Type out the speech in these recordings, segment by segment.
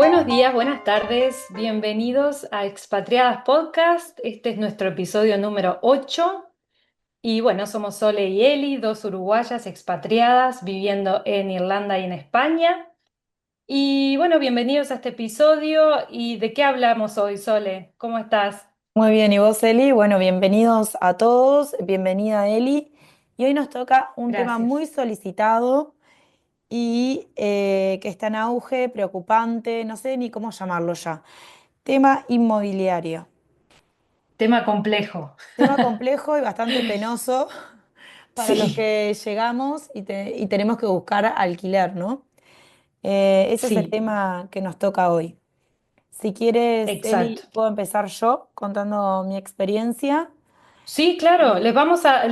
Buenos días, buenas tardes, bienvenidos a Expatriadas Podcast. Este es nuestro episodio número 8 y bueno, somos Sole y Eli, dos uruguayas expatriadas viviendo en Irlanda y en España. Y bueno, bienvenidos a este episodio. ¿Y de qué hablamos hoy, Sole? ¿Cómo estás? Muy bien, ¿y vos, Eli? Bueno, bienvenidos a todos, bienvenida, Eli. Y hoy nos toca un tema muy Gracias. solicitado y que está en auge, preocupante, no sé ni cómo llamarlo ya. Tema inmobiliario. Tema complejo. Tema complejo y bastante penoso para los Sí, que llegamos y tenemos que buscar alquiler, ¿no? Ese es el sí, tema que nos toca hoy. Si quieres, exacto. Eli, puedo empezar yo contando mi experiencia. Sí, claro, le vamos a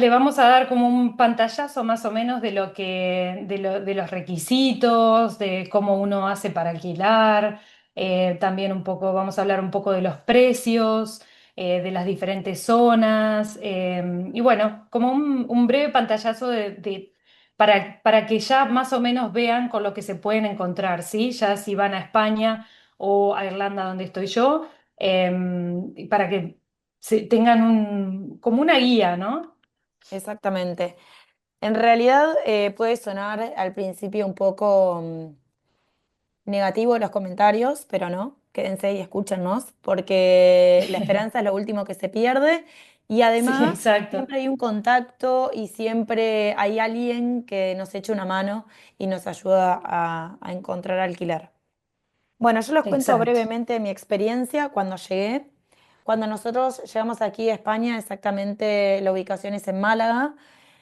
dar como un pantallazo más o menos de lo de los requisitos, de cómo uno hace para alquilar, también un poco, vamos a hablar un poco de los precios, de las diferentes zonas, y bueno, como un breve pantallazo para que ya más o menos vean con lo que se pueden encontrar, ¿sí? Ya si van a España o a Irlanda donde estoy yo, para que tengan como una guía, ¿no? Exactamente. En realidad puede sonar al principio un poco negativo los comentarios, pero no, quédense y escúchennos, porque la esperanza es lo último que se pierde y Sí, además exacto, siempre hay un contacto y siempre hay alguien que nos echa una mano y nos ayuda a encontrar alquiler. Bueno, yo les cuento exacto. brevemente mi experiencia cuando llegué. Cuando nosotros llegamos aquí a España, exactamente la ubicación es en Málaga.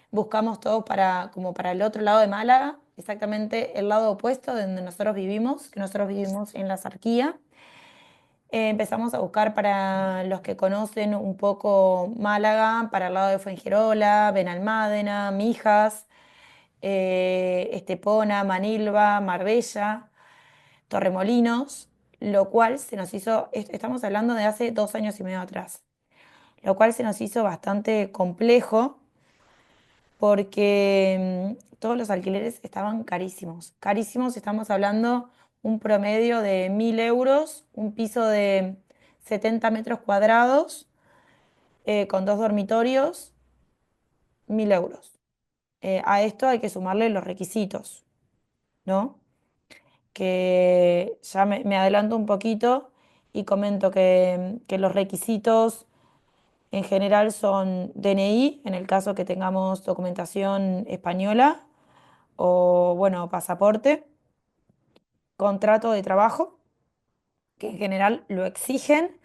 Buscamos todos como para el otro lado de Málaga, exactamente el lado opuesto de donde nosotros vivimos, que nosotros vivimos en La Zarquía. Empezamos a buscar para los que conocen un poco Málaga, para el lado de Fuengirola, Benalmádena, Mijas, Estepona, Manilva, Marbella. Torremolinos, lo cual se nos hizo, estamos hablando de hace 2 años y medio atrás, lo cual se nos hizo bastante complejo porque todos los alquileres estaban carísimos, carísimos, estamos hablando un promedio de 1.000 euros, un piso de 70 metros cuadrados con dos dormitorios, 1.000 euros. A esto hay que sumarle los requisitos, ¿no? Que ya me adelanto un poquito y comento que los requisitos en general son DNI, en el caso que tengamos documentación española, o bueno, pasaporte, contrato de trabajo, que en general lo exigen,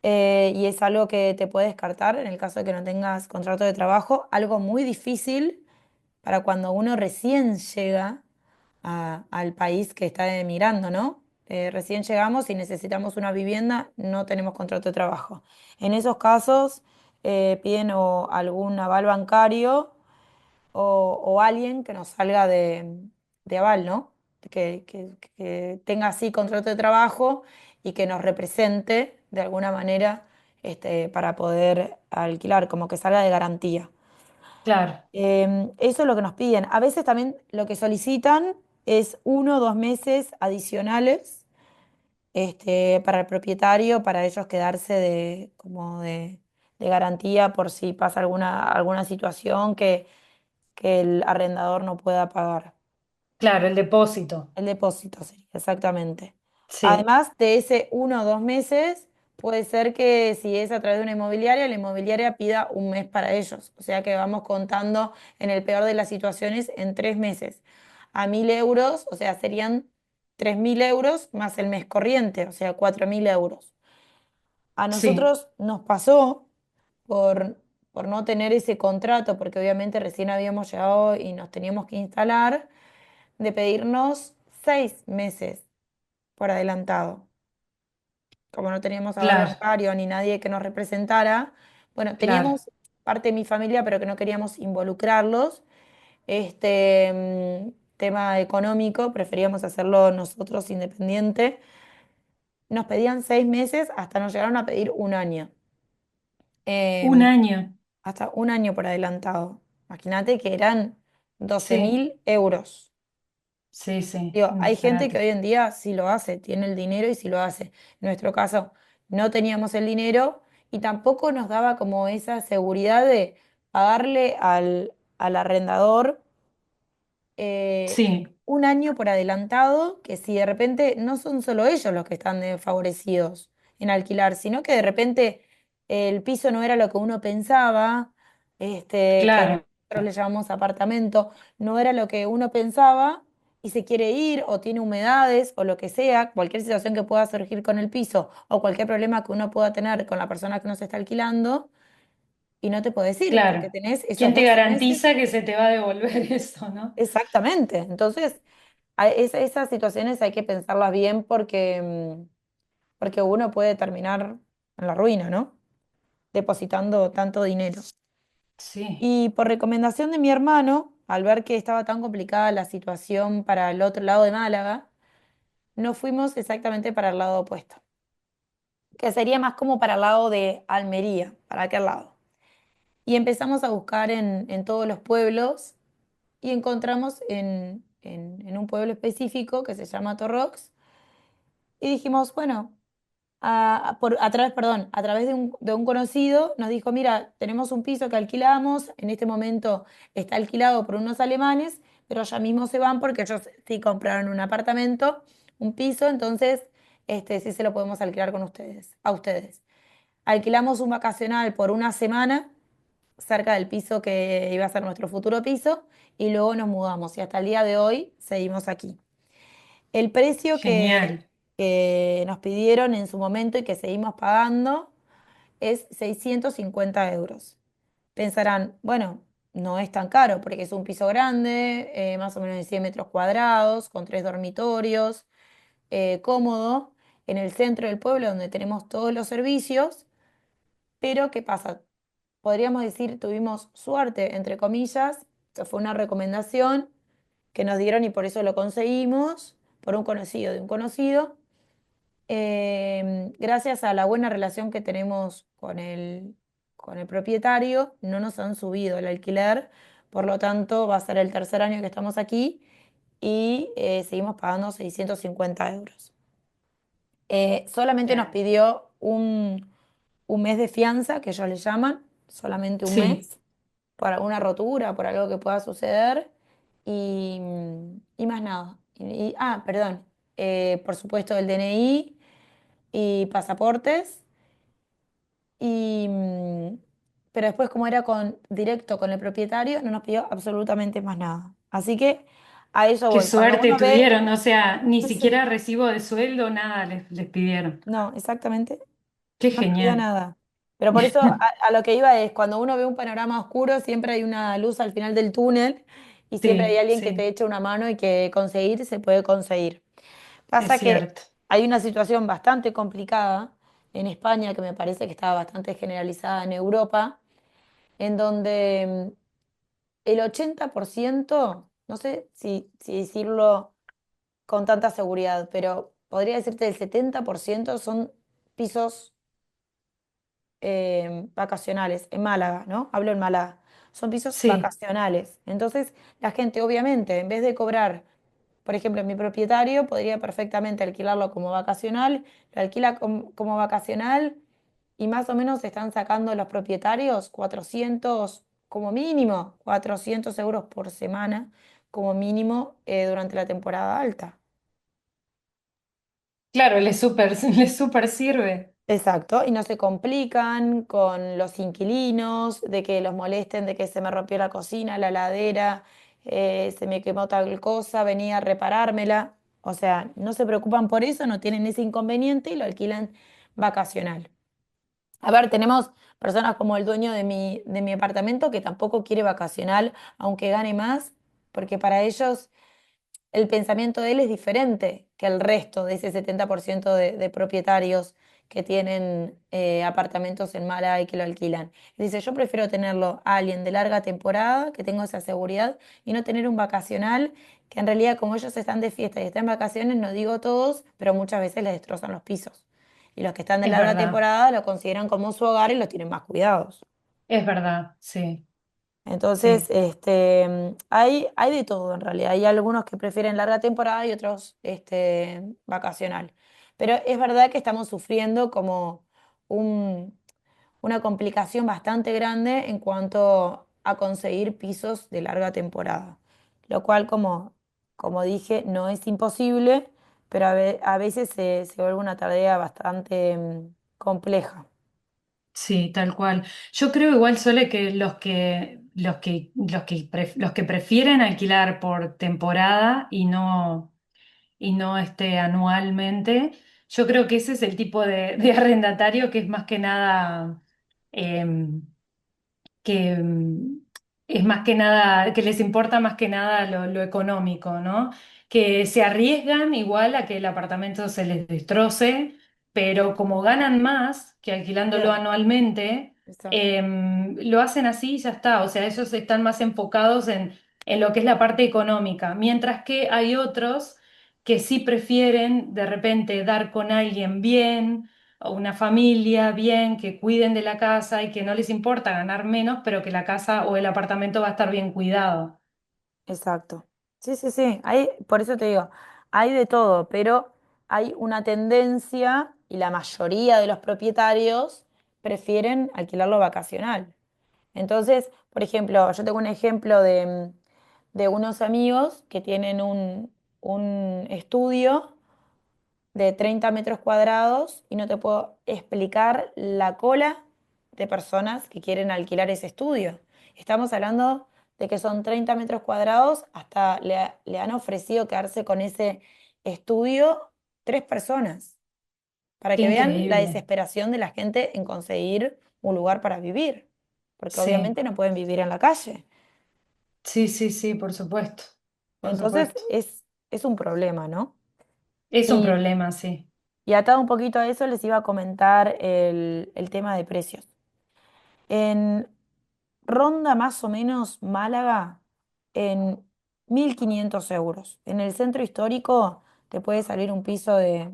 y es algo que te puede descartar en el caso de que no tengas contrato de trabajo, algo muy difícil para cuando uno recién llega al país que está emigrando, ¿no? Recién llegamos y necesitamos una vivienda, no tenemos contrato de trabajo. En esos casos piden o algún aval bancario o alguien que nos salga de aval, ¿no? Que tenga así contrato de trabajo y que nos represente de alguna manera para poder alquilar, como que salga de garantía. Claro, Eso es lo que nos piden. A veces también lo que solicitan es 1 o 2 meses adicionales para el propietario, para ellos quedarse de garantía por si pasa alguna situación que el arrendador no pueda pagar. claro, el depósito. El depósito sería, exactamente. Sí, Además de ese 1 o 2 meses, puede ser que si es a través de una inmobiliaria, la inmobiliaria pida un mes para ellos. O sea que vamos contando en el peor de las situaciones en 3 meses. A 1.000 euros, o sea, serían 3.000 euros más el mes corriente, o sea, 4.000 euros. A sí, nosotros nos pasó por, por no tener ese contrato, porque obviamente recién habíamos llegado y nos teníamos que instalar, de pedirnos 6 meses por adelantado. Como no teníamos aval claro, bancario ni nadie que nos representara, bueno, claro, teníamos parte de mi familia, pero que no queríamos involucrarlos. Tema económico, preferíamos hacerlo nosotros independiente. Nos pedían 6 meses, hasta nos llegaron a pedir un año. un Em, año, Hasta un año por adelantado. Imagínate que eran doce sí, mil euros. Sí, sí, Digo, un hay gente que disparate. hoy en día sí lo hace, tiene el dinero y sí lo hace. En nuestro caso, no teníamos el dinero y tampoco nos daba como esa seguridad de pagarle al arrendador eh, Sí, un año por adelantado, que si de repente no son solo ellos los que están desfavorecidos en alquilar, sino que de repente el piso no era lo que uno pensaba, que claro, nosotros le llamamos apartamento, no era lo que uno pensaba y se quiere ir o tiene humedades o lo que sea, cualquier situación que pueda surgir con el piso o cualquier problema que uno pueda tener con la persona que nos está alquilando y no te puedes ir porque claro. tenés esos ¿Quién te 12 meses. garantiza que se te va a devolver eso, no? Exactamente. Entonces, esas situaciones hay que pensarlas bien porque uno puede terminar en la ruina, ¿no? Depositando tanto dinero. Sí, Y por recomendación de mi hermano, al ver que estaba tan complicada la situación para el otro lado de Málaga, nos fuimos exactamente para el lado opuesto, que sería más como para el lado de Almería, para aquel lado. Y empezamos a buscar en todos los pueblos y encontramos en un pueblo específico que se llama Torrox. Y dijimos, bueno, a través, perdón, a través de un conocido nos dijo, mira, tenemos un piso que alquilamos, en este momento está alquilado por unos alemanes, pero ya mismo se van porque ellos sí compraron un apartamento, un piso, entonces sí se lo podemos alquilar con ustedes, a ustedes. Alquilamos un vacacional por una semana cerca del piso que iba a ser nuestro futuro piso y luego nos mudamos y hasta el día de hoy seguimos aquí. El precio genial. que nos pidieron en su momento y que seguimos pagando es 650 euros. Pensarán, bueno, no es tan caro porque es un piso grande, más o menos de 100 metros cuadrados, con 3 dormitorios, cómodo, en el centro del pueblo donde tenemos todos los servicios, pero ¿qué pasa? Podríamos decir, tuvimos suerte, entre comillas, que fue una recomendación que nos dieron y por eso lo conseguimos, por un conocido de un conocido. Gracias a la buena relación que tenemos con el propietario, no nos han subido el alquiler, por lo tanto va a ser el tercer año que estamos aquí y seguimos pagando 650 euros. Solamente nos Bien. pidió un mes de fianza, que ellos le llaman, solamente un Sí, mes, por alguna rotura, por algo que pueda suceder, y más nada. Perdón, por supuesto el DNI y pasaportes, y, pero después como era directo con el propietario, no nos pidió absolutamente más nada. Así que a eso qué voy. Cuando suerte uno ve, tuvieron, o sea, ni sí, siquiera recibo de sueldo, nada les pidieron. no, exactamente. Qué No nos pidió genial. nada. Pero por eso a lo que iba es, cuando uno ve un panorama oscuro, siempre hay una luz al final del túnel y siempre hay Sí, alguien que te sí, eche una mano y que conseguir se puede conseguir. es Pasa que cierto. hay una situación bastante complicada en España, que me parece que está bastante generalizada en Europa, en donde el 80%, no sé si decirlo con tanta seguridad, pero podría decirte el 70% son pisos vacacionales en Málaga, ¿no? Hablo en Málaga. Son pisos Sí, vacacionales. Entonces, la gente, obviamente, en vez de cobrar, por ejemplo, mi propietario podría perfectamente alquilarlo como vacacional, lo alquila como vacacional y más o menos se están sacando los propietarios 400, como mínimo, 400 euros por semana, como mínimo, durante la temporada alta. claro, les super sirve. Exacto, y no se complican con los inquilinos, de que los molesten, de que se me rompió la cocina, la heladera, se me quemó tal cosa, venía a reparármela. O sea, no se preocupan por eso, no tienen ese inconveniente y lo alquilan vacacional. A ver, tenemos personas como el dueño de mi apartamento que tampoco quiere vacacional, aunque gane más, porque para ellos el pensamiento de él es diferente que el resto de ese 70% de propietarios que tienen apartamentos en Málaga y que lo alquilan. Dice, yo prefiero tenerlo a alguien de larga temporada, que tenga esa seguridad, y no tener un vacacional, que en realidad como ellos están de fiesta y están en vacaciones, no digo todos, pero muchas veces les destrozan los pisos. Y los que están de Es larga verdad, temporada lo consideran como su hogar y los tienen más cuidados. es verdad, sí. Entonces, sí, hay de todo en realidad. Hay algunos que prefieren larga temporada y otros vacacional. Pero es verdad que estamos sufriendo como un- una complicación bastante grande en cuanto a conseguir pisos de larga temporada. Lo cual, como dije, no es imposible, pero a veces se vuelve una tarea bastante compleja. sí, tal cual. Yo creo igual, Sole, que los que prefieren alquilar por temporada y no anualmente, yo creo que ese es el tipo de arrendatario que es más que nada em, que es más que nada, que les importa más que nada lo económico, ¿no? Que se arriesgan igual a que el apartamento se les destroce, pero como ganan más que alquilándolo Bien, anualmente, exacto. lo hacen así y ya está. O sea, ellos están más enfocados en lo que es la parte económica, mientras que hay otros que sí prefieren de repente dar con alguien bien o una familia bien, que cuiden de la casa y que no les importa ganar menos, pero que la casa o el apartamento va a estar bien cuidado. Exacto. Sí, sí, sí. Por eso te digo, hay de todo, pero hay una tendencia y la mayoría de los propietarios prefieren alquilarlo vacacional. Entonces, por ejemplo, yo tengo un ejemplo de unos amigos que tienen un estudio de 30 metros cuadrados y no te puedo explicar la cola de personas que quieren alquilar ese estudio. Estamos hablando de que son 30 metros cuadrados, hasta le han ofrecido quedarse con ese estudio 3 personas, para Qué que vean la increíble. desesperación de la gente en conseguir un lugar para vivir, porque Sí, obviamente no pueden vivir en la calle. sí, sí, sí, por supuesto, por Entonces supuesto. es un problema, ¿no? Es un Y, problema, sí, y atado un poquito a eso, les iba a comentar el tema de precios. En ronda más o menos Málaga en 1.500 euros. En el centro histórico te puede salir un piso de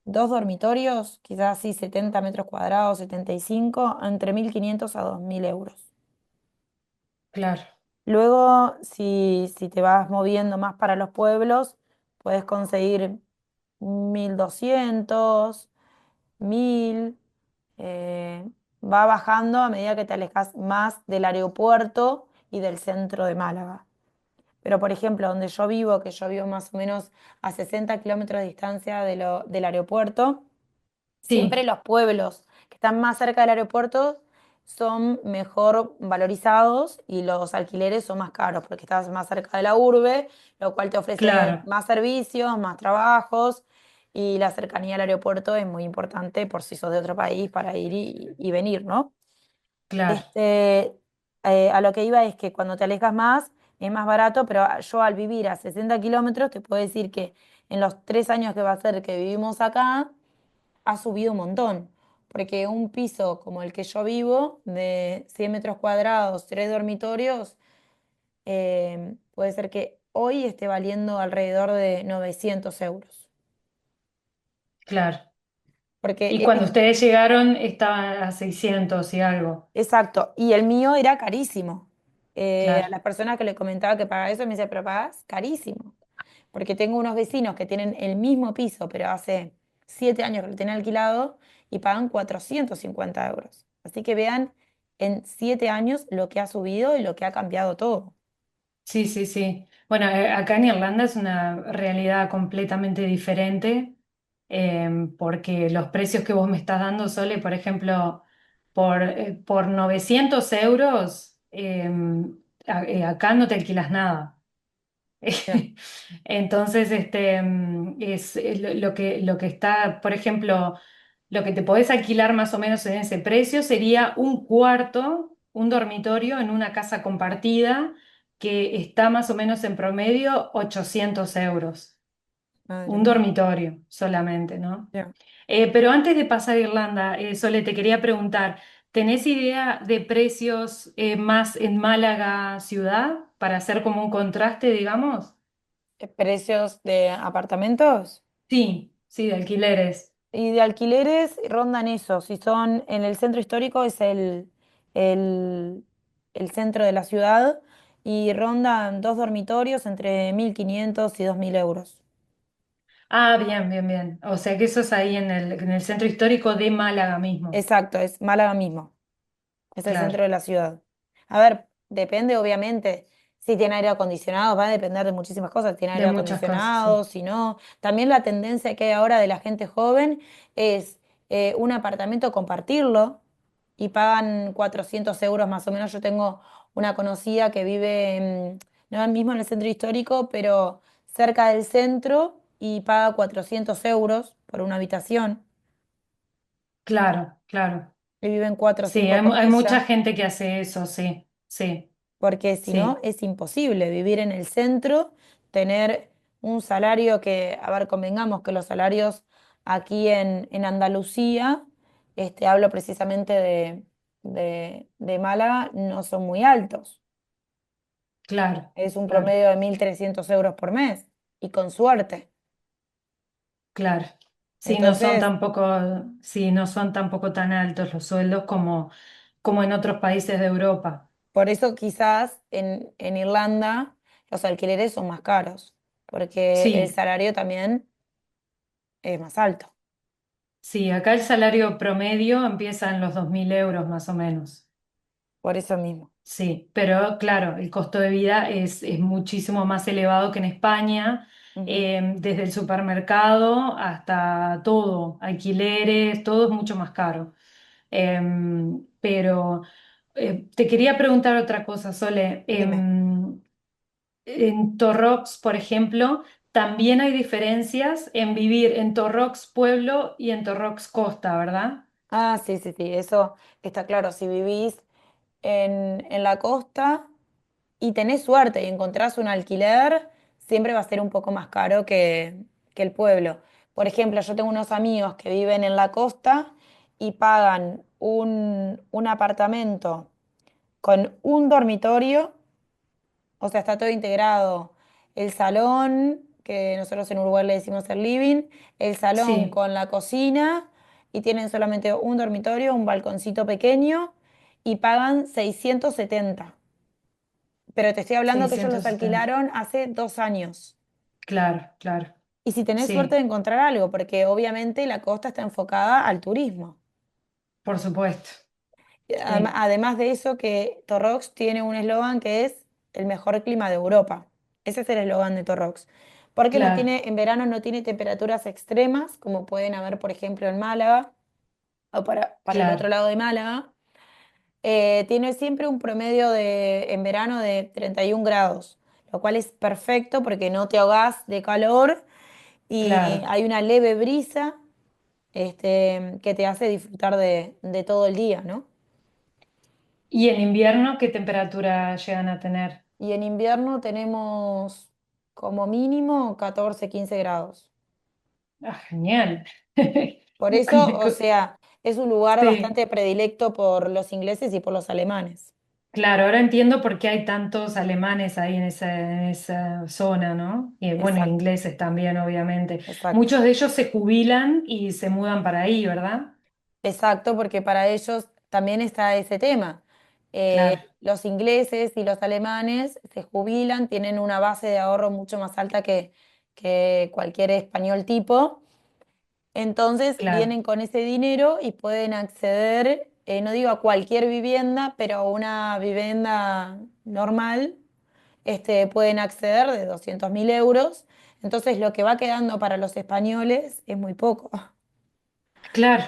2 dormitorios, quizás así 70 metros cuadrados, 75, entre 1.500 a 2.000 euros. claro, Luego, si te vas moviendo más para los pueblos, puedes conseguir 1.200, 1.000. eh, Va bajando a medida que te alejas más del aeropuerto y del centro de Málaga. Pero, por ejemplo, donde yo vivo, que yo vivo más o menos a 60 kilómetros de distancia del aeropuerto, siempre sí, los pueblos que están más cerca del aeropuerto son mejor valorizados y los alquileres son más caros porque estás más cerca de la urbe, lo cual te ofrece claro, más servicios, más trabajos y la cercanía al aeropuerto es muy importante por si sos de otro país para ir y venir, ¿no? claro, Este, a lo que iba es que cuando te alejas más es más barato, pero yo al vivir a 60 kilómetros te puedo decir que en los 3 años que va a ser que vivimos acá, ha subido un montón, porque un piso como el que yo vivo, de 100 metros cuadrados, 3 dormitorios, puede ser que hoy esté valiendo alrededor de 900 euros. claro. Porque, Y cuando ustedes llegaron estaba a 600 y algo, exacto, y el mío era carísimo. A claro. las personas que le comentaba que pagaba eso, me decía, pero pagás carísimo. Porque tengo unos vecinos que tienen el mismo piso, pero hace 7 años que lo tienen alquilado y pagan 450 euros. Así que vean en 7 años lo que ha subido y lo que ha cambiado todo. Sí, sí, sí. Bueno, acá en Irlanda es una realidad completamente diferente, porque los precios que vos me estás dando, Sole, por ejemplo, por 900 euros, acá no te alquilas nada. Mira, Entonces, es lo que está, por ejemplo, lo que te podés alquilar más o menos en ese precio sería un cuarto, un dormitorio en una casa compartida que está más o menos en promedio 800 euros. madre Un mía. dormitorio solamente, ¿no? Ya. Pero antes de pasar a Irlanda, Sole, te quería preguntar, ¿tenés idea de precios más en Málaga ciudad para hacer como un contraste, digamos? ¿Precios de apartamentos? Sí, sí, de alquileres. Y de alquileres rondan eso. Si son en el centro histórico es el el centro de la ciudad y rondan dos dormitorios entre 1.500 y 2.000 euros. Ah, bien, bien, bien. O sea que eso es ahí en el centro histórico de Málaga mismo. Exacto, es Málaga mismo. Es el Claro, centro de la ciudad. A ver, depende obviamente si tiene aire acondicionado, va a depender de muchísimas cosas. Tiene de aire muchas cosas, acondicionado, sí. si no. También la tendencia que hay ahora de la gente joven es un apartamento compartirlo y pagan 400 euros más o menos. Yo tengo una conocida que vive, no mismo en el centro histórico, pero cerca del centro y paga 400 euros por una habitación Claro, claro. y viven cuatro o Sí, cinco con hay mucha ella. gente que hace eso, sí, sí, Porque si no sí, es imposible vivir en el centro, tener un salario que, a ver, convengamos que los salarios aquí en Andalucía, hablo precisamente de Málaga, no son muy altos. claro, Es un claro, promedio de 1.300 euros por mes y con suerte. claro. Entonces, Sí, no son tampoco tan altos los sueldos como, como en otros países de Europa. por eso quizás en Irlanda los alquileres son más caros, porque el Sí, salario también es más alto, sí, acá el salario promedio empieza en los 2.000 euros más o menos. por eso mismo. Sí, pero claro, el costo de vida es muchísimo más elevado que en España, Ujú. desde el supermercado hasta todo, alquileres, todo es mucho más caro. Pero te quería preguntar otra cosa, Sole. Dime. En Torrox, por ejemplo, también hay diferencias en vivir en Torrox pueblo y en Torrox costa, ¿verdad? Ah, sí, sí, sí, eso está claro. Si vivís en la costa y tenés suerte y encontrás un alquiler, siempre va a ser un poco más caro que el pueblo. Por ejemplo, yo tengo unos amigos que viven en la costa y pagan un apartamento con un dormitorio, o sea, está todo integrado. El salón, que nosotros en Uruguay le decimos el living, el salón Sí, con la cocina y tienen solamente un dormitorio, un balconcito pequeño y pagan 670. Pero te estoy hablando que ellos los 670. alquilaron hace 2 años. Claro, claro. Y si tenés suerte de Sí, encontrar algo, porque obviamente la costa está enfocada al turismo. por supuesto. Sí, Además de eso, que Torrox tiene un eslogan que es el mejor clima de Europa. Ese es el eslogan de Torrox. Porque no claro, tiene, en verano no tiene temperaturas extremas, como pueden haber, por ejemplo, en Málaga o para el otro claro, lado de Málaga. Tiene siempre un promedio en verano de 31 grados, lo cual es perfecto porque no te ahogás de calor y claro. hay una leve brisa, que te hace disfrutar de todo el día, ¿no? ¿Y en invierno qué temperatura llegan a tener? Y en invierno tenemos como mínimo 14, 15 grados. Ah, genial. Por eso, Con- o con- sea, es un lugar Sí, bastante predilecto por los ingleses y por los alemanes. claro, ahora entiendo por qué hay tantos alemanes ahí en esa zona, ¿no? Y bueno, Exacto, ingleses también, obviamente. exacto. Muchos de ellos se jubilan y se mudan para ahí, ¿verdad? Exacto, porque para ellos también está ese tema. Claro, Los ingleses y los alemanes se jubilan, tienen una base de ahorro mucho más alta que cualquier español tipo. Entonces claro, vienen con ese dinero y pueden acceder, no digo a cualquier vivienda, pero a una vivienda normal, pueden acceder de 200.000 euros. Entonces lo que va quedando para los españoles es muy poco. claro,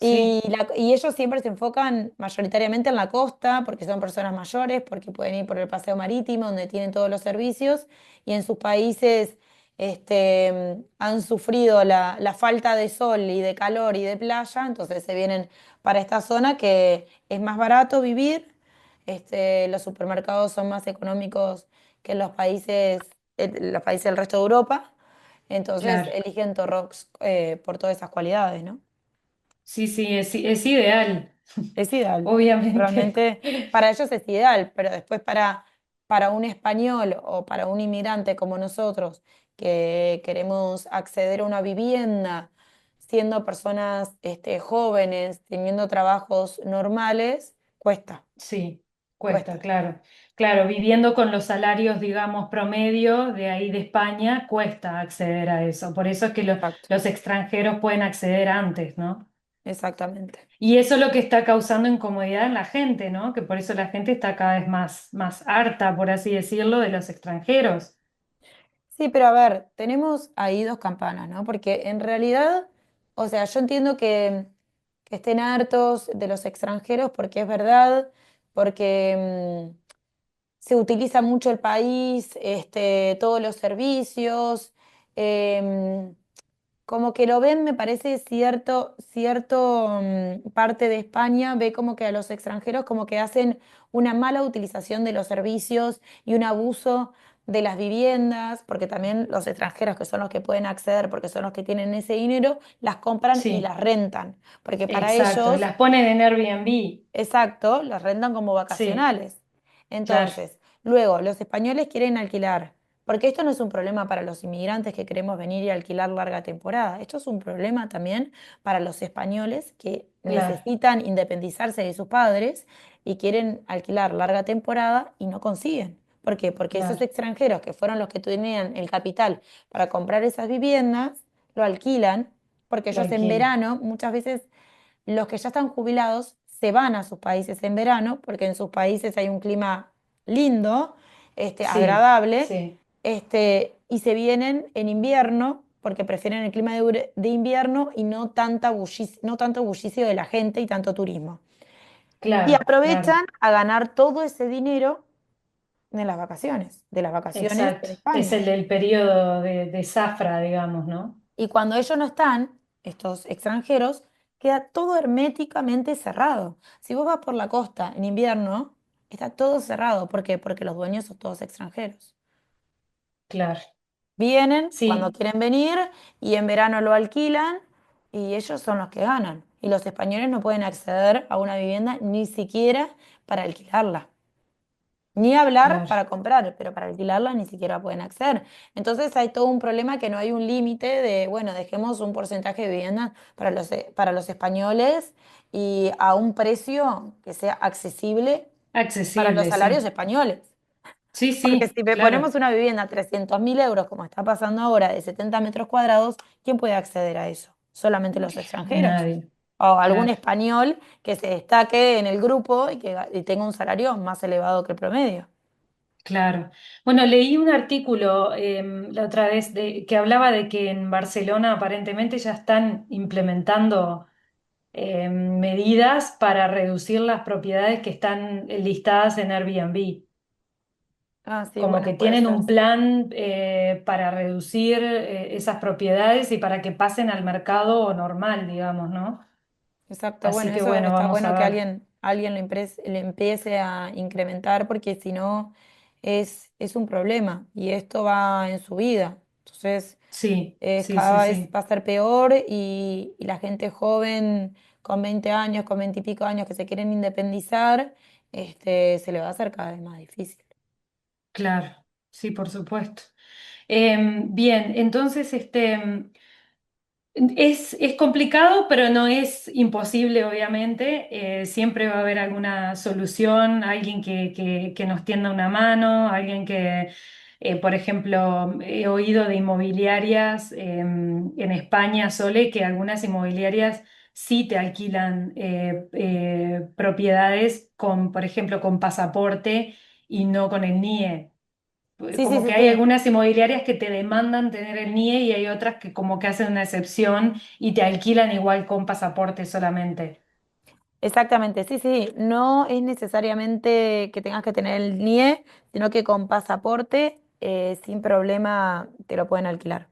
Y, sí, y ellos siempre se enfocan mayoritariamente en la costa, porque son personas mayores, porque pueden ir por el paseo marítimo, donde tienen todos los servicios, y en sus países han sufrido la falta de sol y de calor y de playa, entonces se vienen para esta zona que es más barato vivir, los supermercados son más económicos que en los países del resto de Europa, entonces claro. eligen Torrox por todas esas cualidades, ¿no? Sí, sí, es ideal, Es ideal. obviamente. Realmente para ellos es ideal, pero después para un español o para un inmigrante como nosotros que queremos acceder a una vivienda, siendo personas jóvenes, teniendo trabajos normales, cuesta. Sí, cuesta, cuesta. claro. Claro, viviendo con los salarios, digamos, promedio de ahí de España, cuesta acceder a eso. Por eso es que Exacto, los extranjeros pueden acceder antes, ¿no? exactamente. Y eso es lo que está causando incomodidad en la gente, ¿no? Que por eso la gente está cada vez más harta, por así decirlo, de los extranjeros. Sí, pero a ver, tenemos ahí dos campanas, ¿no? Porque en realidad, o sea, yo entiendo que estén hartos de los extranjeros porque es verdad, porque se utiliza mucho el país, todos los servicios, em, como que lo ven, me parece cierto parte de España ve como que a los extranjeros como que hacen una mala utilización de los servicios y un abuso de las viviendas, porque también los extranjeros que son los que pueden acceder, porque son los que tienen ese dinero, las compran y Sí, las rentan, porque para exacto. ellos Las ponen en Airbnb. exacto, los rentan como Sí, vacacionales. claro, Entonces, luego, los españoles quieren alquilar, porque esto no es un problema para los inmigrantes que queremos venir y alquilar larga temporada. Esto es un problema también para los españoles que claro, necesitan independizarse de sus padres y quieren alquilar larga temporada y no consiguen. ¿Por qué? Porque esos claro. extranjeros que fueron los que tenían el capital para comprar esas viviendas, lo alquilan, porque Lo ellos en alquilo. verano muchas veces los que ya están jubilados se van a sus países en verano, porque en sus países hay un clima lindo, Sí, agradable, sí, y se vienen en invierno, porque prefieren el clima de invierno y no tanto bullicio de la gente y tanto turismo. Y claro, claro. aprovechan a ganar todo ese dinero de las vacaciones Exacto. en Es España. el periodo de zafra, digamos, ¿no? Y cuando ellos no están, estos extranjeros, queda todo herméticamente cerrado. Si vos vas por la costa en invierno, está todo cerrado. ¿Por qué? Porque los dueños son todos extranjeros. Claro. Vienen cuando Sí, quieren venir y en verano lo alquilan y ellos son los que ganan. Y los españoles no pueden acceder a una vivienda ni siquiera para alquilarla. Ni hablar claro. para comprar, pero para alquilarla ni siquiera pueden acceder. Entonces hay todo un problema que no hay un límite de, bueno, dejemos un porcentaje de viviendas para los españoles y a un precio que sea accesible para los Accesible, salarios sí. españoles. Sí, Porque sí, si me ponemos claro, una vivienda a 300.000 euros, como está pasando ahora, de 70 metros cuadrados, ¿quién puede acceder a eso? Solamente los extranjeros. nadie. O algún Claro, español que se destaque en el grupo y tenga un salario más elevado que el promedio. claro. Bueno, leí un artículo la otra vez que hablaba de que en Barcelona aparentemente ya están implementando medidas para reducir las propiedades que están listadas en Airbnb. Ah, sí, Como bueno, que puede tienen ser. un plan para reducir esas propiedades y para que pasen al mercado normal, digamos, ¿no? Exacto, Así bueno, que eso bueno, está vamos a bueno que ver. alguien le empiece a incrementar porque si no es un problema y esto va en su vida. Entonces, Sí, sí, sí, cada vez sí, va a ser peor y la gente joven con 20 años, con 20 y pico años que se quieren independizar, se le va a hacer cada vez más difícil. claro, sí, por supuesto. Bien, entonces es complicado, pero no es imposible, obviamente. Siempre va a haber alguna solución, alguien que nos tienda una mano, alguien por ejemplo, he oído de inmobiliarias en España, Sole, que algunas inmobiliarias sí te alquilan propiedades con, por ejemplo, con pasaporte y no con el NIE. Sí, sí, Como sí, que hay sí. algunas inmobiliarias que te demandan tener el NIE y hay otras que como que hacen una excepción y te alquilan igual con pasaporte solamente. Exactamente, sí, sí, no es necesariamente que tengas que tener el NIE, sino que con pasaporte, sin problema, te lo pueden alquilar.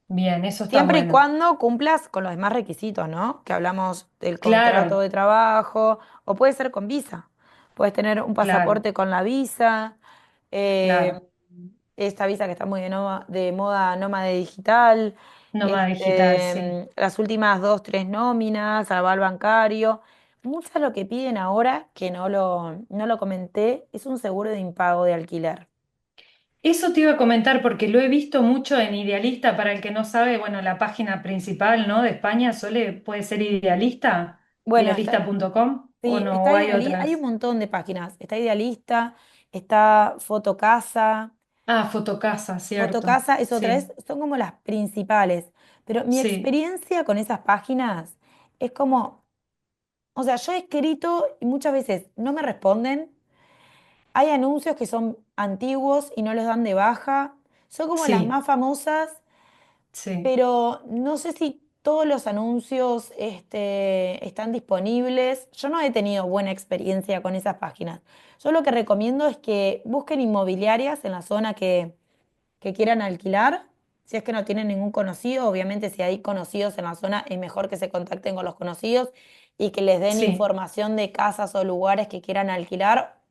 Bien, eso está Siempre y bueno. cuando cumplas con los demás requisitos, ¿no? Que hablamos del contrato Claro, de trabajo, o puede ser con visa. Puedes tener un claro, pasaporte con la visa, eh, claro. esta visa que está muy de moda nómada digital, Nómada digital, sí. las últimas dos, tres nóminas, aval bancario. Muchas lo que piden ahora, que no lo comenté, es un seguro de impago de alquiler. Eso te iba a comentar porque lo he visto mucho en Idealista. Para el que no sabe, bueno, la página principal, ¿no? De España puede ser Idealista, Bueno, idealista.com. ¿O Sí, no? está ¿O hay hay un otras? montón de páginas. Está Idealista, está Fotocasa. Ah, Fotocasa, cierto. Fotocasa es otra, Sí, son como las principales. Pero mi sí, experiencia con esas páginas es como, o sea, yo he escrito y muchas veces no me responden. Hay anuncios que son antiguos y no los dan de baja. Son como las sí, más famosas, sí, pero no sé si todos los anuncios están disponibles. Yo no he tenido buena experiencia con esas páginas. Yo lo que recomiendo es que busquen inmobiliarias en la zona que quieran alquilar. Si es que no tienen ningún conocido, obviamente si hay conocidos en la zona es mejor que se contacten con los conocidos y que les den sí, información de casas o lugares que quieran alquilar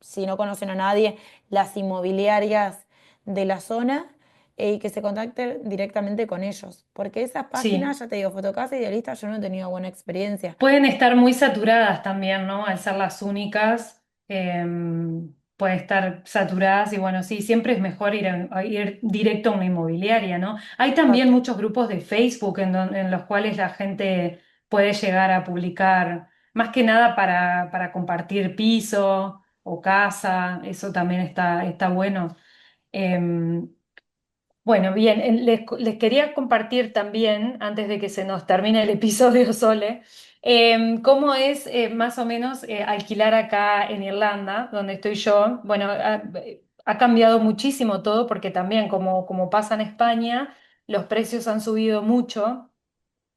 si no conocen a nadie, las inmobiliarias de la zona y que se contacten directamente con ellos. Porque esas páginas, sí. ya te digo, Fotocasa y Idealista, yo no he tenido buena experiencia. Pueden estar muy saturadas también, ¿no? Al ser las únicas, pueden estar saturadas y bueno, sí, siempre es mejor a ir directo a una inmobiliaria, ¿no? Hay también Exacto. muchos grupos de Facebook en los cuales la gente puede llegar a publicar, más que nada para compartir piso o casa, eso también está bueno. Em, bueno, bien, les quería compartir también, antes de que se nos termine el episodio, Sole, cómo es más o menos alquilar acá en Irlanda, donde estoy yo. Bueno, ha cambiado muchísimo todo porque también, como pasa en España, los precios han subido mucho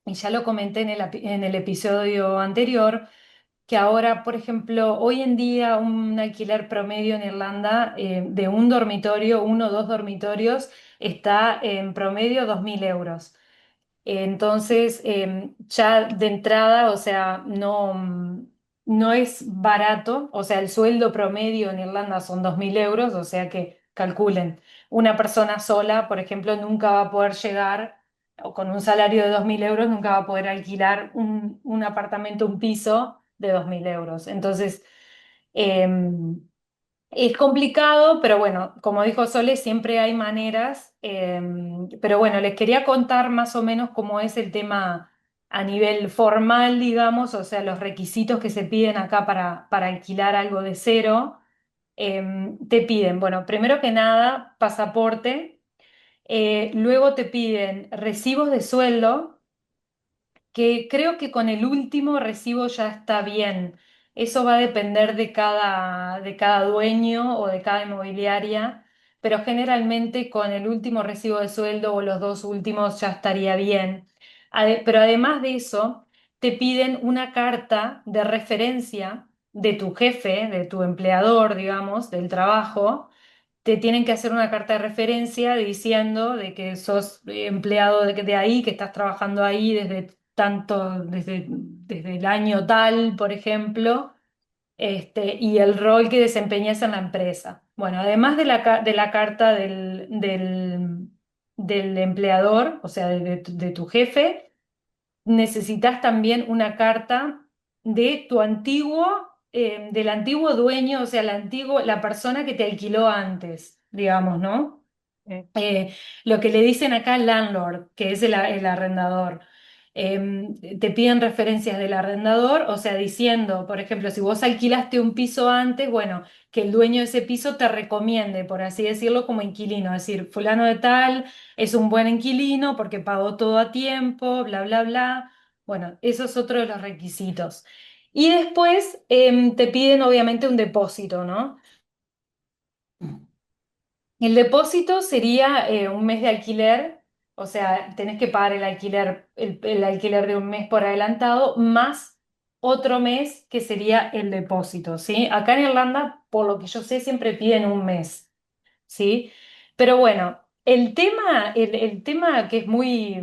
y ya lo comenté en el episodio anterior que ahora, por ejemplo, hoy en día un alquiler promedio en Irlanda de un dormitorio, uno o dos dormitorios, está en promedio 2.000 euros. Entonces, ya de entrada, o sea, no es barato, o sea, el sueldo promedio en Irlanda son 2.000 euros, o sea que calculen, una persona sola, por ejemplo, nunca va a poder llegar, o con un salario de 2.000 euros, nunca va a poder alquilar un apartamento, un piso de 2.000 euros. Entonces, es complicado, pero bueno, como dijo Sole, siempre hay maneras. Pero bueno, les quería contar más o menos cómo es el tema a nivel formal, digamos, o sea, los requisitos que se piden acá para alquilar algo de cero. Te piden, bueno, primero que nada, pasaporte, luego te piden recibos de sueldo que creo que con el último recibo ya está bien. Eso va a depender de cada dueño o de cada inmobiliaria, pero generalmente con el último recibo de sueldo o los dos últimos ya estaría bien. Pero además de eso, te piden una carta de referencia de tu jefe, de tu empleador, digamos, del trabajo. Te tienen que hacer una carta de referencia diciendo de que sos empleado de ahí, que estás trabajando ahí desde el año tal, por ejemplo, y el rol que desempeñas en la empresa. Bueno, además de la carta del empleador, o sea, de tu jefe, necesitas también una carta del antiguo dueño, o sea, la persona que te alquiló antes, digamos, ¿no? Sí, Lo que le dicen acá landlord, que es el arrendador. Te piden referencias del arrendador, o sea, diciendo, por ejemplo, si vos alquilaste un piso antes, bueno, que el dueño de ese piso te recomiende, por así decirlo, como inquilino, es decir, fulano de tal es un buen inquilino porque pagó todo a tiempo, bla, bla, bla. Bueno, eso es otro de los requisitos. Y después te piden obviamente un depósito, ¿no? El depósito sería un mes de alquiler, o sea, tenés que pagar el alquiler de un mes por adelantado, más otro mes que sería el depósito, ¿sí? Acá en Irlanda, por lo que yo sé, siempre piden un mes, ¿sí? Pero bueno, el tema que es muy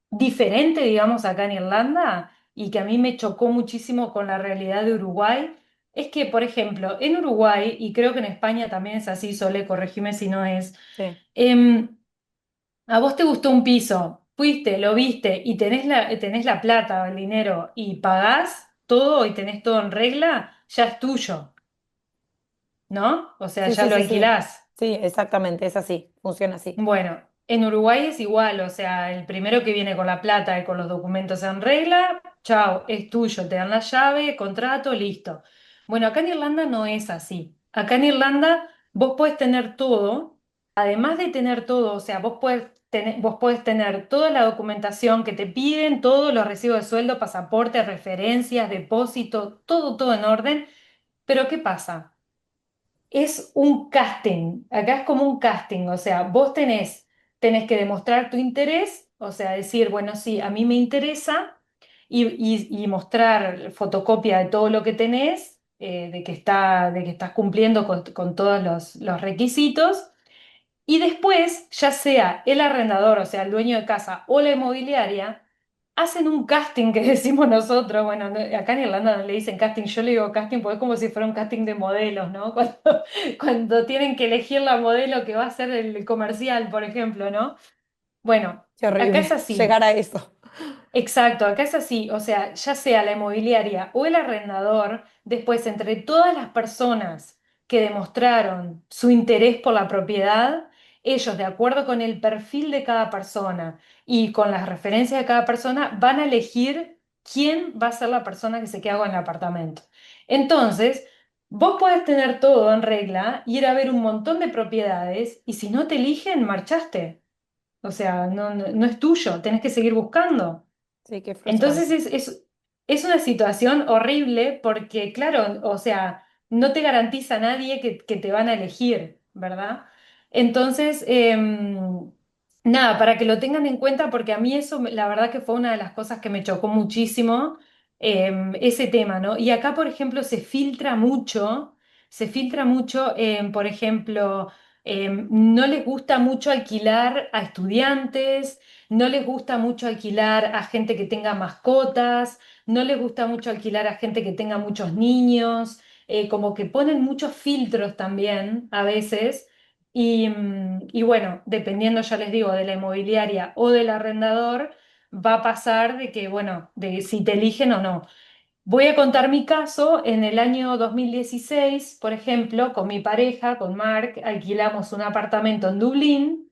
diferente, digamos, acá en Irlanda y que a mí me chocó muchísimo con la realidad de Uruguay, es que, por ejemplo, en Uruguay, y creo que en España también es así, Sole, corregime si no es, sí, em, a vos te gustó un piso, fuiste, lo viste y tenés la plata o el dinero y pagás todo y tenés todo en regla, ya es tuyo, ¿no? O sea, sí, ya sí, lo sí, sí. alquilás. Sí, exactamente, es así, funciona así. Bueno, en Uruguay es igual, o sea, el primero que viene con la plata y con los documentos en regla, chao, es tuyo, te dan la llave, contrato, listo. Bueno, acá en Irlanda no es así. Acá en Irlanda vos podés tener todo, además de tener todo, o sea, vos podés tener toda la documentación que te piden, todos los recibos de sueldo, pasaporte, referencias, depósito, todo, todo en orden. Pero ¿qué pasa? Es un casting, acá es como un casting, o sea, tenés que demostrar tu interés, o sea, decir, bueno, sí, a mí me interesa y mostrar fotocopia de todo lo que tenés, de que estás cumpliendo con todos los requisitos. Y después, ya sea el arrendador, o sea, el dueño de casa o la inmobiliaria, hacen un casting que decimos nosotros. Bueno, acá en Irlanda no le dicen casting, yo le digo casting porque es como si fuera un casting de modelos, ¿no? Cuando tienen que elegir la modelo que va a ser el comercial, por ejemplo, ¿no? Bueno, Qué acá es horrible así. llegar a eso. Exacto, acá es así, o sea, ya sea la inmobiliaria o el arrendador, después entre todas las personas que demostraron su interés por la propiedad, ellos, de acuerdo con el perfil de cada persona y con las referencias de cada persona, van a elegir quién va a ser la persona que se queda con el apartamento. Entonces, vos podés tener todo en regla, ir a ver un montón de propiedades y si no te eligen, marchaste. O sea, no es tuyo, tenés que seguir buscando. Sí, qué Entonces frustrante. es una situación horrible porque, claro, o sea, no te garantiza a nadie que te van a elegir, ¿verdad? Entonces, nada, para que lo tengan en cuenta, porque a mí eso, la verdad que fue una de las cosas que me chocó muchísimo, ese tema, ¿no? Y acá, por ejemplo, se filtra mucho, por ejemplo, no les gusta mucho alquilar a estudiantes, no les gusta mucho alquilar a gente que tenga mascotas, no les gusta mucho alquilar a gente que tenga muchos niños, como que ponen muchos filtros también a veces. Y bueno, dependiendo, ya les digo, de la inmobiliaria o del arrendador, va a pasar de que, bueno, de si te eligen o no. Voy a contar mi caso. En el año 2016, por ejemplo, con mi pareja, con Mark, alquilamos un apartamento en Dublín,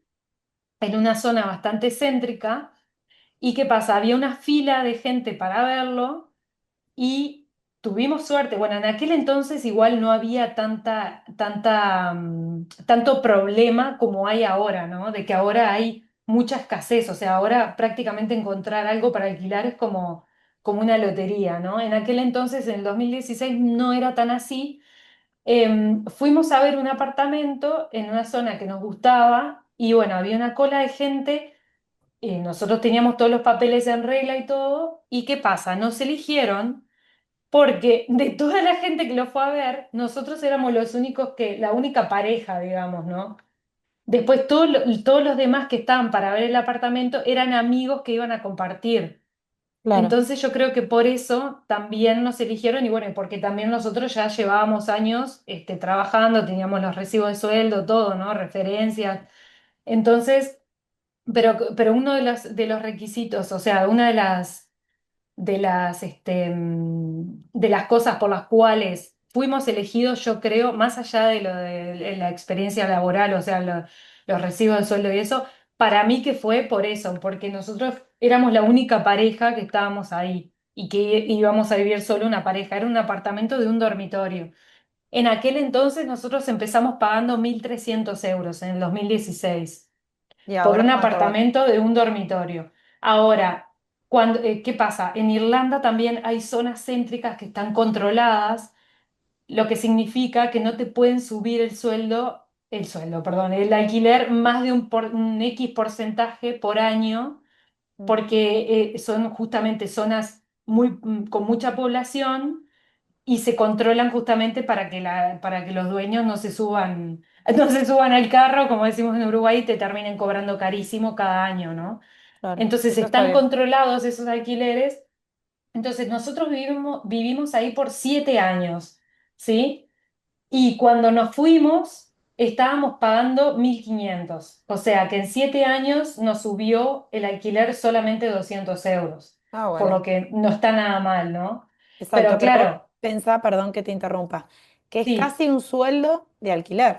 en una zona bastante céntrica. ¿Y qué pasa? Había una fila de gente para verlo y tuvimos suerte. Bueno, en aquel entonces igual no había tanto problema como hay ahora, ¿no? De que ahora hay mucha escasez. O sea, ahora prácticamente encontrar algo para alquilar es como una lotería, ¿no? En aquel entonces, en el 2016, no era tan así. Fuimos a ver un apartamento en una zona que nos gustaba y bueno, había una cola de gente. Nosotros teníamos todos los papeles en regla y todo. ¿Y qué pasa? Nos eligieron porque de toda la gente que lo fue a ver, nosotros éramos los únicos la única pareja, digamos, ¿no? Después todos los demás que estaban para ver el apartamento eran amigos que iban a compartir. Claro. Entonces yo creo que por eso también nos eligieron y bueno, y porque también nosotros ya llevábamos años trabajando, teníamos los recibos de sueldo, todo, ¿no? Referencias. Entonces, pero uno de los requisitos, o sea, una de las cosas por las cuales fuimos elegidos, yo creo, más allá de lo de la experiencia laboral, o sea, los recibos de sueldo y eso, para mí que fue por eso, porque nosotros éramos la única pareja que estábamos ahí y que íbamos a vivir solo una pareja, era un apartamento de un dormitorio. En aquel entonces nosotros empezamos pagando 1.300 euros en el 2016 ¿Y por ahora un cuánto vale? apartamento de un dormitorio. Ahora, ¿qué pasa? En Irlanda también hay zonas céntricas que están controladas, lo que significa que no te pueden subir perdón, el alquiler más de un X porcentaje por año, Mm. porque son justamente zonas con mucha población y se controlan justamente para que los dueños no se suban, no se suban al carro, como decimos en Uruguay, y te terminen cobrando carísimo cada año, ¿no? Claro, Entonces eso está están bien. controlados esos alquileres. Entonces nosotros vivimos ahí por 7 años, ¿sí? Y cuando nos fuimos, estábamos pagando 1.500. O sea que en 7 años nos subió el alquiler solamente 200 euros, Ah, por bueno. lo que no está nada mal, ¿no? Pero Exacto, pero vos claro. pensá, perdón que te interrumpa, que es Sí, casi un sueldo de alquiler.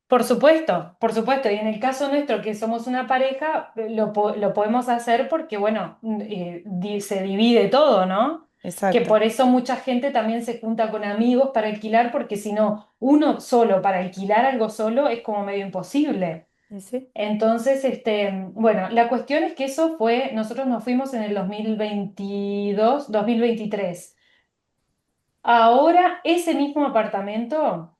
Por supuesto, por supuesto. Y en el caso nuestro, que somos una pareja, lo podemos hacer porque, bueno, se divide todo, ¿no? Que Exacto. por eso mucha gente también se junta con amigos para alquilar, porque si no, uno solo para alquilar algo solo es como medio imposible. ¿Y sí? Entonces, bueno, la cuestión es que eso fue, nosotros nos fuimos en el 2022, 2023. Ahora, ese mismo apartamento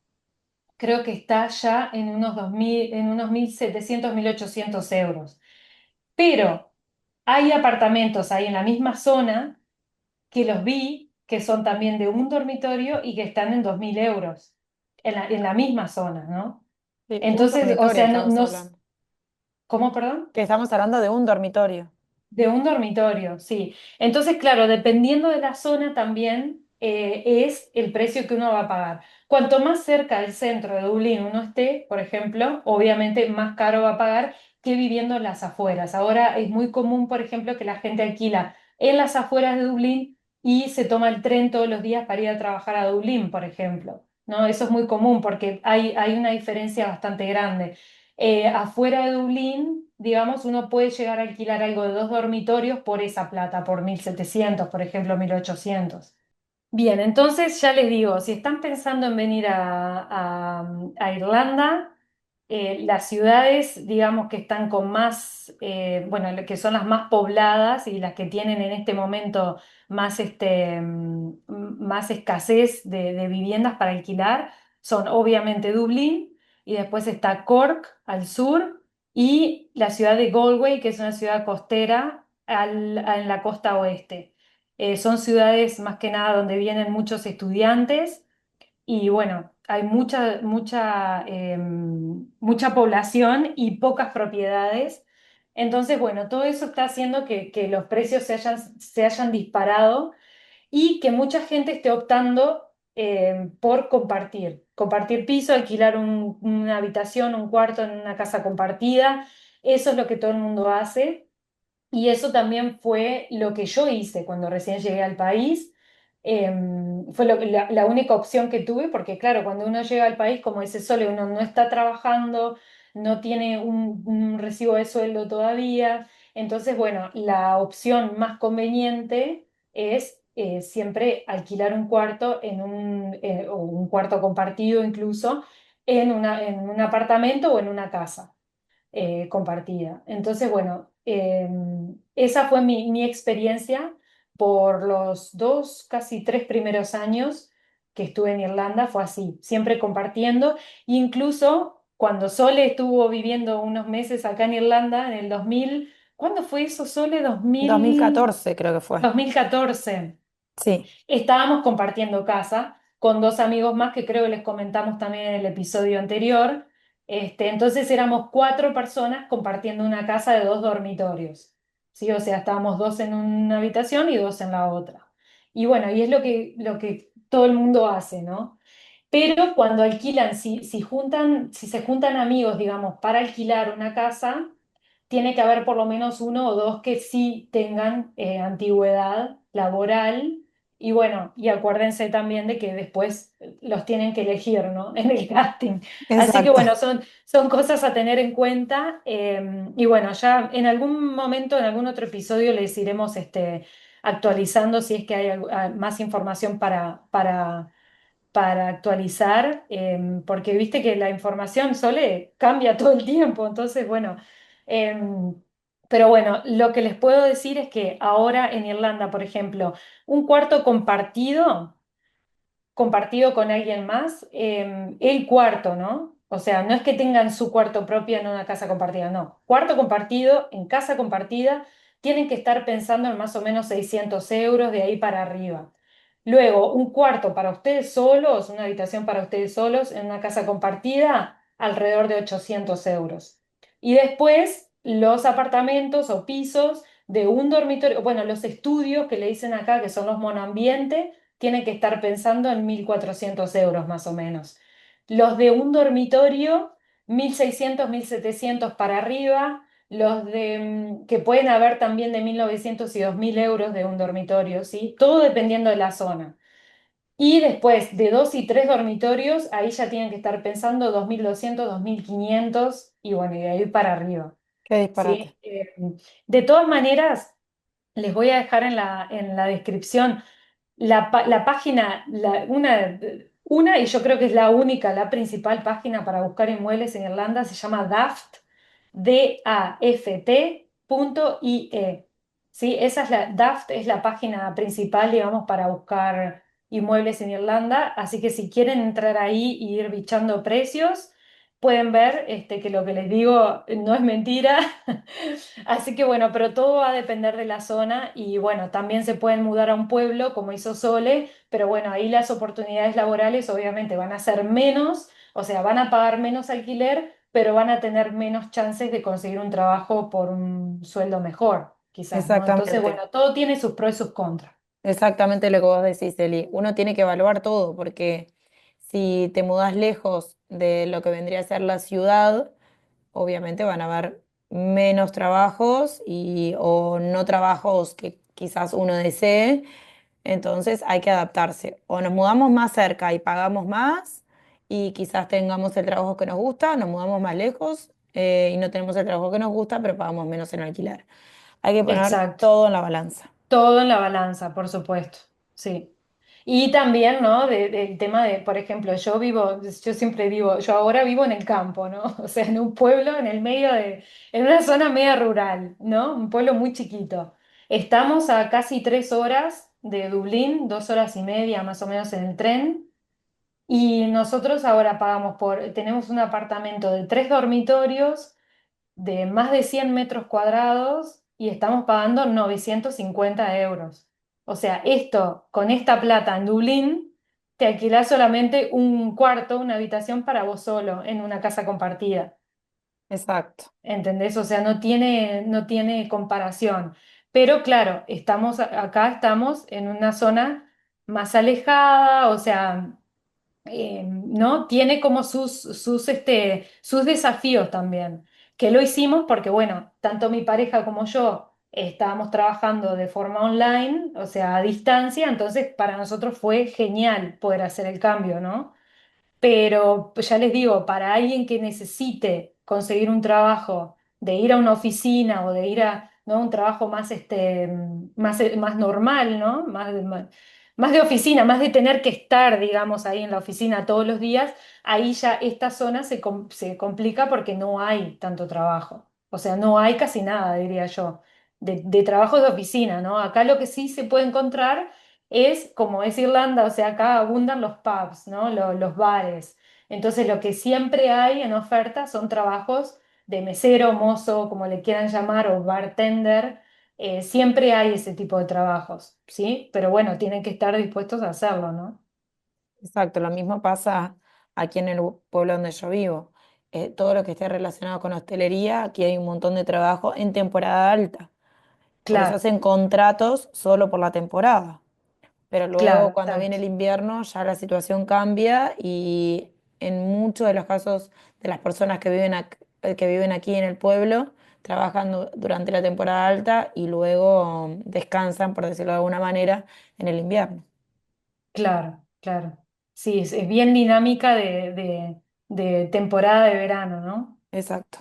creo que está ya en unos 2000, en unos 1.700, 1.800 euros. Pero hay apartamentos ahí en la misma zona que los vi, que son también de un dormitorio y que están en 2.000 euros, en la misma zona, ¿no? Sí, un Entonces, o dormitorio sea, no, estamos hablando. ¿cómo, perdón? Que estamos hablando de un dormitorio. De un dormitorio, sí. Entonces, claro, dependiendo de la zona también es el precio que uno va a pagar. Cuanto más cerca del centro de Dublín uno esté, por ejemplo, obviamente más caro va a pagar que viviendo en las afueras. Ahora es muy común, por ejemplo, que la gente alquila en las afueras de Dublín y se toma el tren todos los días para ir a trabajar a Dublín, por ejemplo. ¿No? Eso es muy común porque hay una diferencia bastante grande. Afuera de Dublín, digamos, uno puede llegar a alquilar algo de dos dormitorios por esa plata, por 1.700, por ejemplo, 1.800. Bien, entonces ya les digo, si están pensando en venir a Irlanda, las ciudades, digamos, que están con más, bueno, que son las más pobladas y las que tienen en este momento más, más escasez de viviendas para alquilar, son obviamente Dublín y después está Cork al sur y la ciudad de Galway, que es una ciudad costera en la costa oeste. Son ciudades más que nada donde vienen muchos estudiantes y bueno, hay mucha población y pocas propiedades. Entonces, bueno, todo eso está haciendo que los precios se hayan disparado y que mucha gente esté optando por compartir piso, alquilar una habitación, un cuarto en una casa compartida. Eso es lo que todo el mundo hace. Y eso también fue lo que yo hice cuando recién llegué al país. Fue la única opción que tuve, porque claro, cuando uno llega al país, como dice Sole, uno no está trabajando, no tiene un recibo de sueldo todavía. Entonces, bueno, la opción más conveniente es siempre alquilar un cuarto o un cuarto compartido incluso en un apartamento o en una casa compartida. Entonces, bueno, esa fue mi experiencia por los dos, casi tres primeros años que estuve en Irlanda, fue así, siempre compartiendo. Incluso cuando Sole estuvo viviendo unos meses acá en Irlanda, en el 2000, ¿cuándo fue eso, Sole? 2014 creo que fue. 2014. Sí, Estábamos compartiendo casa con dos amigos más que creo que les comentamos también en el episodio anterior. Entonces éramos cuatro personas compartiendo una casa de dos dormitorios. ¿Sí? O sea, estábamos dos en una habitación y dos en la otra. Y bueno, y es lo que todo el mundo hace, ¿no? Pero cuando alquilan, si se juntan amigos, digamos, para alquilar una casa, tiene que haber por lo menos uno o dos que sí tengan antigüedad laboral. Y bueno, y acuérdense también de que después los tienen que elegir, ¿no? En el casting. Así que exacto. bueno, son cosas a tener en cuenta. Y bueno, ya en algún momento, en algún otro episodio, les iremos actualizando si es que hay más información para actualizar, porque viste que la información Sole cambia todo el tiempo, entonces bueno, pero bueno, lo que les puedo decir es que ahora en Irlanda, por ejemplo, un cuarto compartido con alguien más, el cuarto, ¿no? O sea, no es que tengan su cuarto propio en una casa compartida, no. Cuarto compartido, en casa compartida, tienen que estar pensando en más o menos 600 euros de ahí para arriba. Luego, un cuarto para ustedes solos, una habitación para ustedes solos en una casa compartida, alrededor de 800 euros. Y después, los apartamentos o pisos de un dormitorio, bueno, los estudios que le dicen acá, que son los monoambiente, tiene que estar pensando en 1.400 euros más o menos. Los de un dormitorio, 1.600, 1.700 para arriba. Los que pueden haber también de 1.900 y 2.000 euros de un dormitorio, ¿sí? Todo dependiendo de la zona. Y después de dos y tres dormitorios, ahí ya tienen que estar pensando 2.200, 2.500 y bueno, y de ahí para arriba. Qué disparate. ¿Sí? De todas maneras, les voy a dejar en la descripción la página, una, y yo creo que es la única, la principal página para buscar inmuebles en Irlanda, se llama Daft, DAFT.ie. ¿Sí? Esa es Daft es la página principal, digamos, para buscar inmuebles en Irlanda, así que si quieren entrar ahí y ir bichando precios, pueden ver que lo que les digo no es mentira. Así que bueno, pero todo va a depender de la zona y bueno, también se pueden mudar a un pueblo como hizo Sole, pero bueno, ahí las oportunidades laborales obviamente van a ser menos, o sea, van a pagar menos alquiler, pero van a tener menos chances de conseguir un trabajo por un sueldo mejor, quizás, ¿no? Entonces, Exactamente. bueno, todo tiene sus pros y sus contras. Exactamente lo que vos decís, Eli. Uno tiene que evaluar todo, porque si te mudás lejos de lo que vendría a ser la ciudad, obviamente van a haber menos trabajos y, o no trabajos que quizás uno desee, entonces hay que adaptarse. O nos mudamos más cerca y pagamos más y quizás tengamos el trabajo que nos gusta, nos mudamos más lejos y no tenemos el trabajo que nos gusta, pero pagamos menos en alquiler. Hay que poner Exacto. todo en la balanza. Todo en la balanza, por supuesto, sí. Y también, ¿no? Del tema de, por ejemplo, yo siempre digo, yo ahora vivo en el campo, ¿no? O sea, en un pueblo, en el medio en una zona media rural, ¿no? Un pueblo muy chiquito. Estamos a casi 3 horas de Dublín, 2 horas y media más o menos en el tren. Y nosotros ahora tenemos un apartamento de 3 dormitorios de más de 100 metros cuadrados y estamos pagando 950 euros. O sea, esto, con esta plata en Dublín, te alquilás solamente un cuarto, una habitación para vos solo en una casa compartida. Exacto. ¿Entendés? O sea, no tiene comparación. Pero claro, acá estamos en una zona más alejada, o sea, ¿no? Tiene como sus desafíos también, que lo hicimos porque, bueno, tanto mi pareja como yo estábamos trabajando de forma online, o sea, a distancia, entonces para nosotros fue genial poder hacer el cambio, ¿no? Pero pues, ya les digo, para alguien que necesite conseguir un trabajo, de ir a una oficina o de ir a, ¿no? un trabajo más normal, ¿no? Más de oficina, más de tener que estar, digamos, ahí en la oficina todos los días, ahí ya esta zona se complica porque no hay tanto trabajo. O sea, no hay casi nada, diría yo, de trabajos de oficina, ¿no? Acá lo que sí se puede encontrar es, como es Irlanda, o sea, acá abundan los pubs, ¿no? Los bares. Entonces, lo que siempre hay en oferta son trabajos de mesero, mozo, como le quieran llamar, o bartender. Siempre hay ese tipo de trabajos, ¿sí? Pero bueno, tienen que estar dispuestos a hacerlo, ¿no? Exacto, lo mismo pasa aquí en el pueblo donde yo vivo. Todo lo que esté relacionado con hostelería, aquí hay un montón de trabajo en temporada alta. Por eso Claro, hacen contratos solo por la temporada. Pero luego claro, cuando viene exacto, el invierno ya la situación cambia y en muchos de los casos de las personas que viven aquí en el pueblo trabajan durante la temporada alta y luego descansan, por decirlo de alguna manera, en el invierno. claro, claro. Sí, es bien dinámica de temporada de verano, ¿no? Exacto.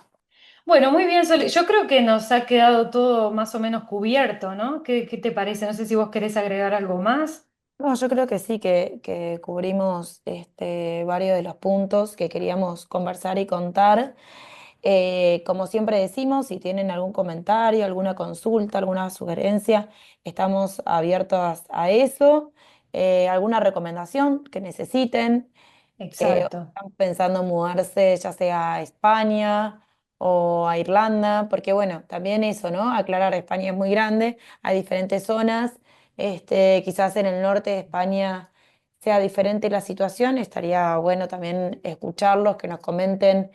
Bueno, muy bien, Sole. Yo creo que nos ha quedado todo más o menos cubierto, ¿no? ¿Qué te parece? No sé si vos querés agregar algo más. No, yo creo que sí, que cubrimos varios de los puntos que queríamos conversar y contar. Como siempre decimos, si tienen algún comentario, alguna consulta, alguna sugerencia, estamos abiertos a eso. Alguna recomendación que necesiten. Exacto, Están pensando en mudarse ya sea a España o a Irlanda, porque bueno, también eso, ¿no? Aclarar, España es muy grande, hay diferentes zonas, quizás en el norte de España sea diferente la situación, estaría bueno también escucharlos, que nos comenten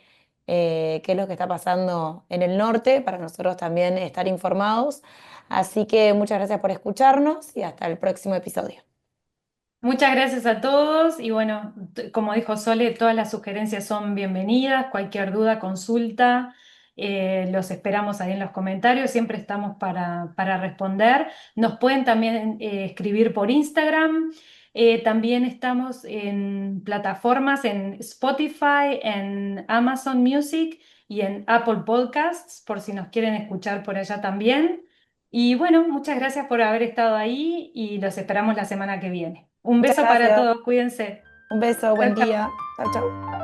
qué es lo que está pasando en el norte, para nosotros también estar informados. Así que muchas gracias por escucharnos y hasta el próximo episodio. muchas gracias a todos y bueno, como dijo Sole, todas las sugerencias son bienvenidas, cualquier duda, consulta, los esperamos ahí en los comentarios, siempre estamos para responder. Nos pueden también escribir por Instagram. También estamos en plataformas en Spotify, en Amazon Music y en Apple Podcasts, por si nos quieren escuchar por allá también. Y bueno, muchas gracias por haber estado ahí y los esperamos la semana que viene. Un Muchas beso para gracias. todos, cuídense. Un beso, Chao, buen chao. día. Chau, chau.